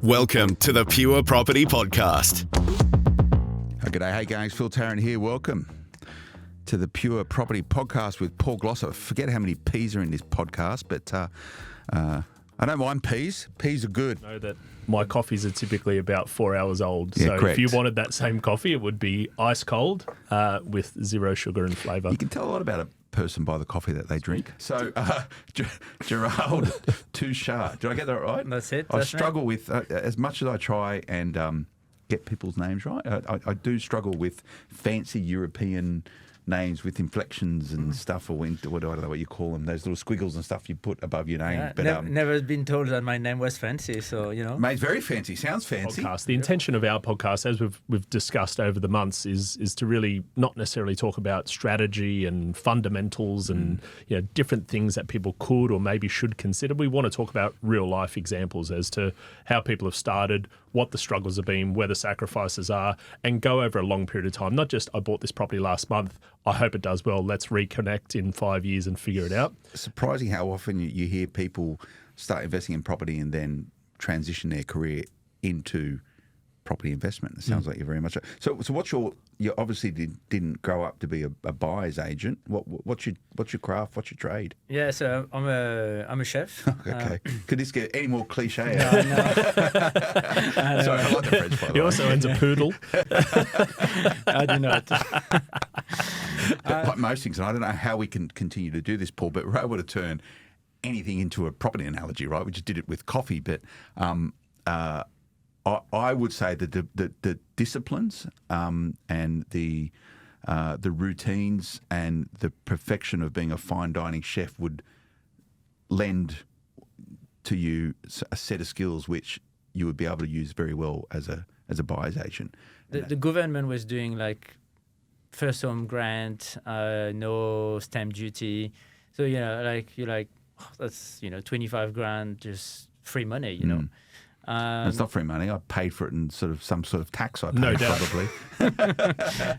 Welcome to the Pure Property Podcast. G'day, hey guys, Phil Tarrant here. Welcome to the Pure Property Podcast with Paul Glosser. I forget how many P's are in this podcast, but I don't mind P's. P's are good. I know that my coffees are typically about 4 hours old. Yeah, so correct. if you wanted that same coffee, it would be ice cold with zero sugar and flavour. You can tell a lot about a person by the coffee that they drink. So, Gerald Touchard, did I get that right? That's it. I struggle with, as much as I try and get people's names right, I do struggle with fancy European names with inflections and stuff, or I don't know what you call them, those little squiggles and stuff you put above your name. Yeah, but never been told that my name was fancy, so you know. Mate, very fancy. Sounds fancy. Podcast. The intention of our podcast, as we've discussed over the months, is to really not necessarily talk about strategy and fundamentals and different things that people could or maybe should consider. We want to talk about real life examples as to how people have started, what the struggles have been, where the sacrifices are, and go over a long period of time. Not just, I bought this property last month, I hope it does well, let's reconnect in 5 years and figure it out. Surprising how often you hear people start investing in property and then transition their career into property investment. It sounds like you're very much so. What's you obviously didn't grow up to be a buyer's agent. What's your craft? What's your trade? Yeah, so I'm a chef. Okay. Could this get any more cliche? No. Sorry, I like the French, by the He way. also owns a poodle. I do not. Like most things, and I don't know how we can continue to do this, Paul, but we're able to turn anything into a property analogy, right? We just did it with coffee, but I would say that the disciplines and the routines and the perfection of being a fine dining chef would lend to you a set of skills which you would be able to use very well as a buyer's agent. The government was doing like first home grant, no stamp duty. So that's 25 grand, just free money, you know. It's not free money. I paid for it in some sort of tax I paid, No doubt. probably.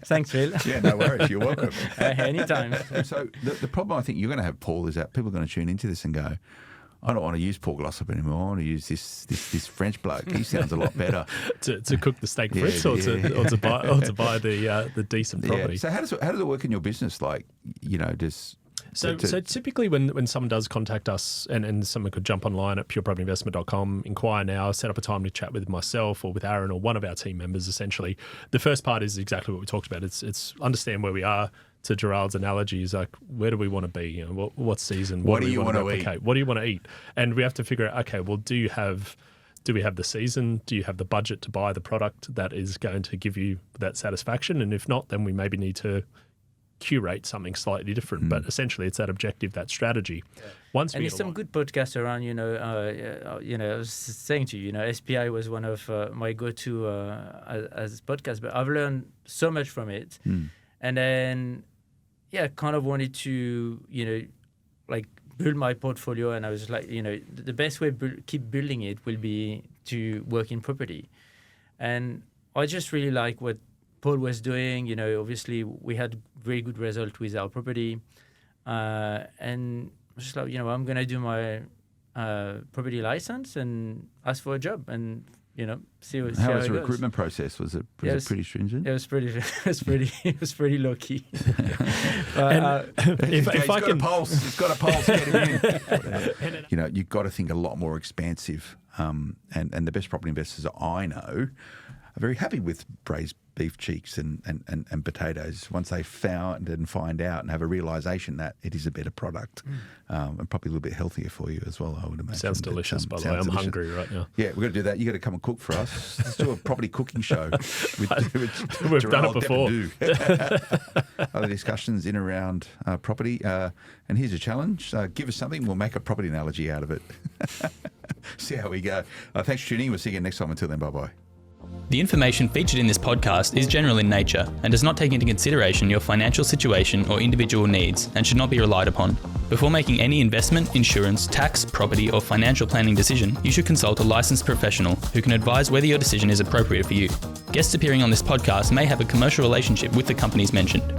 Thanks, Phil. Yeah, no worries. You're welcome. Anytime. So the problem I think you're going to have, Paul, is that people are going to tune into this and go, I don't want to use Paul Glosser anymore. I want to use this French bloke. He sounds a lot better. to cook the steak Yeah, frites or yeah. to buy the decent property. Yeah. So how does it work in your business? Like, just... So typically when someone does contact us and someone could jump online at purepropertyinvestment.com, inquire now, set up a time to chat with myself or with Aaron or one of our team members, essentially. The first part is exactly what we talked about. It's understand where we are. To Gerald's analogy is like, where do we want to be? What season? What do you want to replicate? eat? What do you want to eat? And we have to figure out, okay, well, do we have the season? Do you have the budget to buy the product that is going to give you that satisfaction? And if not, then we maybe need to curate something slightly different. But essentially, it's that objective, that strategy. Yeah. And there's some good podcasts around. I was saying to you, SPI was one of my go-to as podcast, but I've learned so much from it. And then, kind of wanted to, build my portfolio. And I was like, the best way to keep building it will be to work in property. And I just really like what Paul was doing. Obviously we had very good result with our property. And just like, I'm going to do my property license and ask for a job and, see how was the recruitment process? Was it pretty stringent? It was pretty low key. He's got a pulse. Get him in. You've got to think a lot more expansive. And the best property investors I know are very happy with braised beef cheeks and potatoes once they find out and have a realisation that it is a better product and probably a little bit healthier for you as well, I would imagine. Sounds delicious, by the way. I'm hungry right now. Yeah, we've got to do that. You've got to come and cook for us. Let's do a property cooking show. We've done it before. Other discussions in around property. And here's a challenge. Give us something. We'll make a property analogy out of it. See how we go. Thanks for tuning in. We'll see you again next time. Until then, bye-bye. The information featured in this podcast is general in nature and does not take into consideration your financial situation or individual needs and should not be relied upon. Before making any investment, insurance, tax, property or financial planning decision, you should consult a licensed professional who can advise whether your decision is appropriate for you. Guests appearing on this podcast may have a commercial relationship with the companies mentioned.